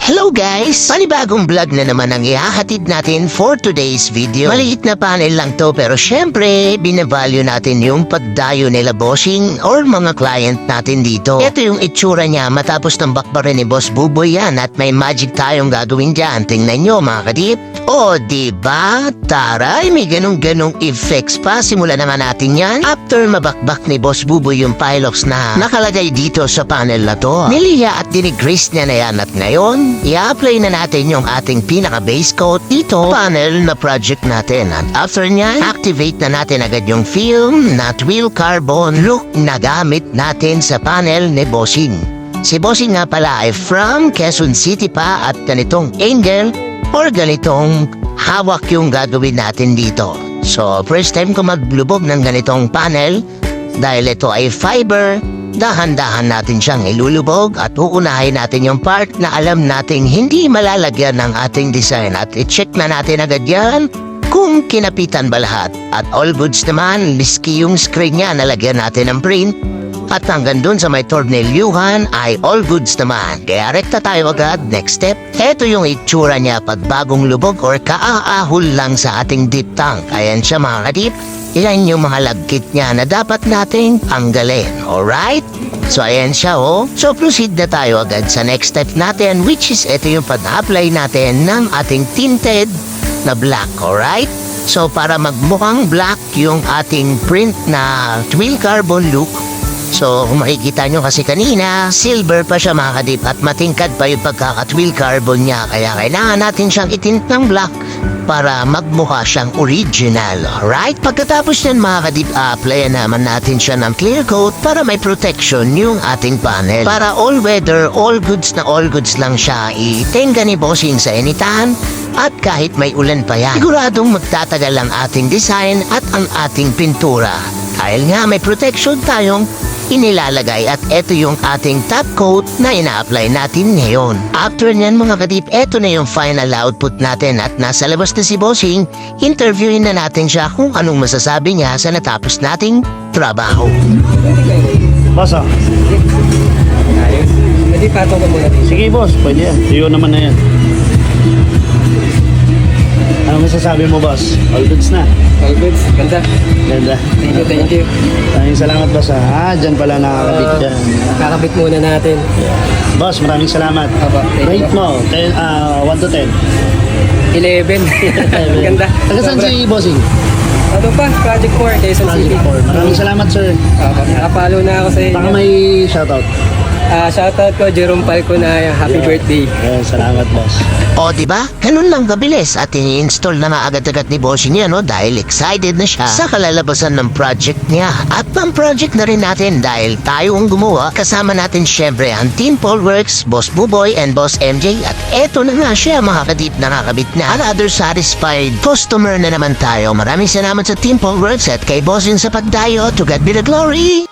Hello guys! Panibagong vlog na naman ang ihahatid natin for today's video. Maliit na panel lang to pero syempre, binavalue natin yung pagdayo nila bossing or mga client natin dito. Ito yung itsura niya matapos ng bakbarin ni Boss Buboy yan at may magic tayong gagawin dyan. Tingnan nyo mga kadip. O diba? Taray, may ganong-ganong effects pa. Simulan naman natin yan. After mabakbak ni Boss Buboy yung Pilox na nakalagay dito sa panel na to. Niliya at dinigrease niya na yan at ngayon, i-apply na natin yung ating pinaka-base coat dito panel na project natin. At after niya, activate na natin agad yung film na Twill Carbon look na gamit natin sa panel ni Bossing. Si Bossing nga pala ay from Quezon City pa at ganitong angle or ganitong hawak yung gagawin natin dito. So, first time ko maglubog ng ganitong panel dahil ito ay fiber. Dahan-dahan natin siyang ilulubog at uunahin natin yung part na alam nating hindi malalagyan ng ating design at i-check na natin agad yan kung kinapitan ba lahat. At all goods naman, liski yung screen niya, nalagyan natin ng print at hanggang dun sa may tornelyuhan ay all goods naman. Kaya rekta tayo agad, next step. Ito yung itsura niya pag bagong lubog or kaaahol lang sa ating deep tank. Ayan siya mga kadip. Ilan yung mga lagkit niya na dapat nating tanggalin, alright? So ayan siya oh. So proceed na tayo agad sa next step natin which is ito yung pag-apply natin ng ating tinted na black, alright? So para magmukhang black yung ating print na Twill Carbon look. So kung makikita nyo kasi kanina, silver pa siya mga kadip at matingkad pa yung pagkaka-Twill Carbon niya. Kaya kailangan natin siyang itint ng black para magmukha siyang original, alright? Pagkatapos yan mga kadip, applyan naman natin siya ng clear coat para may protection yung ating panel. Para all weather, all goods lang siya, itenga ni Bossing sa initan at kahit may ulan pa yan. Siguradong magtatagal ang ating design at ang ating pintura. Dahil nga may protection tayong inilalagay at ito yung ating top coat na ina-apply natin ngayon. After nyan mga kadip, ito na yung final output natin at nasa labas na si Bossing. Interviewin na natin siya kung anong masasabi niya sa natapos nating trabaho. Boss ah. Ayos. Pwede patong ka muna dito. Sige boss, pwede yan. Iyo naman na yan. Ano masasabi mo boss? All goods na. All goods. Ganda. Ganda. Thank you. Maraming salamat boss ah. Dyan pala nakakabit dyan. Kakabit muna natin. Boss, maraming salamat. Aba, thank Rate you. mo, 1 to 10. 11. Ganda. Taga saan si Bossing? Ano pa? Project 4, Quezon City. Maraming salamat sir. Nakapalo na ako sa inyo. Baka may shoutout. Shoutout ko, Jerome Palco na happy birthday. Salamat boss. O diba? Ganun lang kabilis at ini-install na nga agad-agad ni Bossing niya no dahil excited na siya sa kalalabasan ng project niya. At pang project na rin natin dahil tayo ang gumawa kasama natin syempre ang Team Polworks, Boss Buboy and Boss MJ at eto na nga siya mga kadip nakakabit na. Another satisfied customer na naman tayo. Maraming salamat sa Team Polworks at kay Bossing sa pagdayo. To God be the glory!